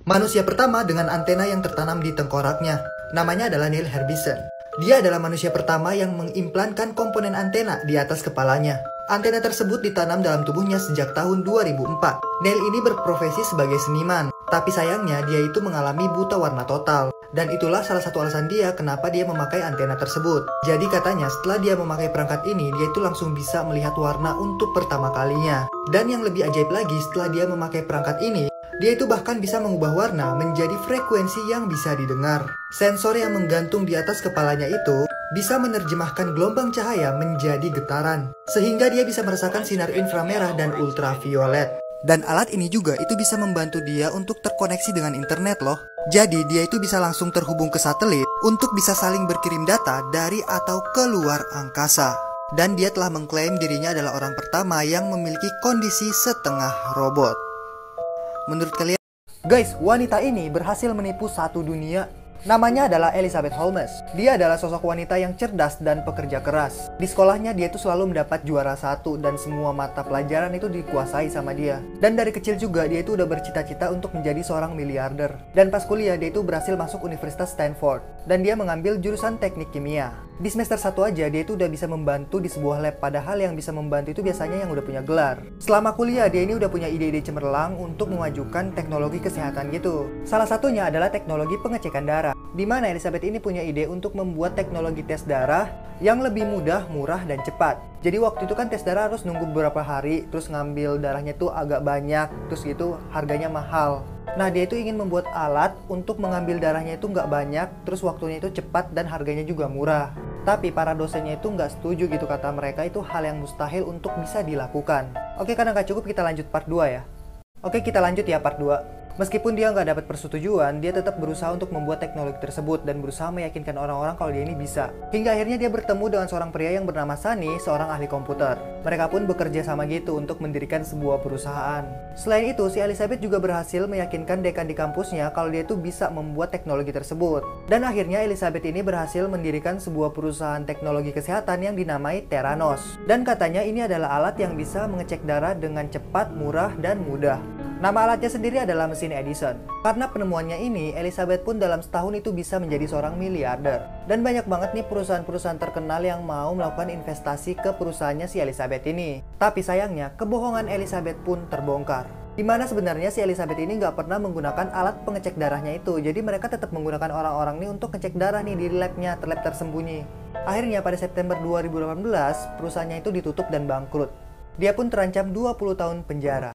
manusia pertama dengan antena yang tertanam di tengkoraknya. Namanya adalah Neil Harbisson. Dia adalah manusia pertama yang mengimplankan komponen antena di atas kepalanya. Antena tersebut ditanam dalam tubuhnya sejak tahun 2004. Neil ini berprofesi sebagai seniman, tapi sayangnya dia itu mengalami buta warna total. Dan itulah salah satu alasan dia kenapa dia memakai antena tersebut. Jadi katanya setelah dia memakai perangkat ini, dia itu langsung bisa melihat warna untuk pertama kalinya. Dan yang lebih ajaib lagi, setelah dia memakai perangkat ini, dia itu bahkan bisa mengubah warna menjadi frekuensi yang bisa didengar. Sensor yang menggantung di atas kepalanya itu bisa menerjemahkan gelombang cahaya menjadi getaran, sehingga dia bisa merasakan sinar inframerah dan ultraviolet. Dan alat ini juga itu bisa membantu dia untuk terkoneksi dengan internet loh. Jadi dia itu bisa langsung terhubung ke satelit untuk bisa saling berkirim data dari atau keluar angkasa. Dan dia telah mengklaim dirinya adalah orang pertama yang memiliki kondisi setengah robot. Menurut kalian? Guys, wanita ini berhasil menipu satu dunia. Namanya adalah Elizabeth Holmes. Dia adalah sosok wanita yang cerdas dan pekerja keras. Di sekolahnya dia itu selalu mendapat juara 1 dan semua mata pelajaran itu dikuasai sama dia. Dan dari kecil juga dia itu udah bercita-cita untuk menjadi seorang miliarder. Dan pas kuliah dia itu berhasil masuk Universitas Stanford. Dan dia mengambil jurusan teknik kimia. Di semester 1 aja dia itu udah bisa membantu di sebuah lab, padahal yang bisa membantu itu biasanya yang udah punya gelar. Selama kuliah dia ini udah punya ide-ide cemerlang untuk memajukan teknologi kesehatan gitu. Salah satunya adalah teknologi pengecekan darah, di mana Elizabeth ini punya ide untuk membuat teknologi tes darah yang lebih mudah, murah, dan cepat. Jadi waktu itu kan tes darah harus nunggu beberapa hari, terus ngambil darahnya tuh agak banyak, terus gitu harganya mahal. Nah dia itu ingin membuat alat untuk mengambil darahnya itu nggak banyak, terus waktunya itu cepat dan harganya juga murah. Tapi para dosennya itu nggak setuju gitu, kata mereka itu hal yang mustahil untuk bisa dilakukan. Oke, karena nggak cukup kita lanjut part 2 ya. Oke, kita lanjut ya part 2. Meskipun dia nggak dapat persetujuan, dia tetap berusaha untuk membuat teknologi tersebut dan berusaha meyakinkan orang-orang kalau dia ini bisa. Hingga akhirnya dia bertemu dengan seorang pria yang bernama Sunny, seorang ahli komputer. Mereka pun bekerja sama gitu untuk mendirikan sebuah perusahaan. Selain itu, si Elizabeth juga berhasil meyakinkan dekan di kampusnya kalau dia itu bisa membuat teknologi tersebut. Dan akhirnya Elizabeth ini berhasil mendirikan sebuah perusahaan teknologi kesehatan yang dinamai Theranos. Dan katanya ini adalah alat yang bisa mengecek darah dengan cepat, murah, dan mudah. Nama alatnya sendiri adalah mesin Edison. Karena penemuannya ini, Elizabeth pun dalam setahun itu bisa menjadi seorang miliarder. Dan banyak banget nih perusahaan-perusahaan terkenal yang mau melakukan investasi ke perusahaannya si Elizabeth ini. Tapi sayangnya, kebohongan Elizabeth pun terbongkar. Dimana sebenarnya si Elizabeth ini nggak pernah menggunakan alat pengecek darahnya itu. Jadi mereka tetap menggunakan orang-orang nih untuk ngecek darah nih di labnya, lab tersembunyi. Akhirnya pada September 2018, perusahaannya itu ditutup dan bangkrut. Dia pun terancam 20 tahun penjara.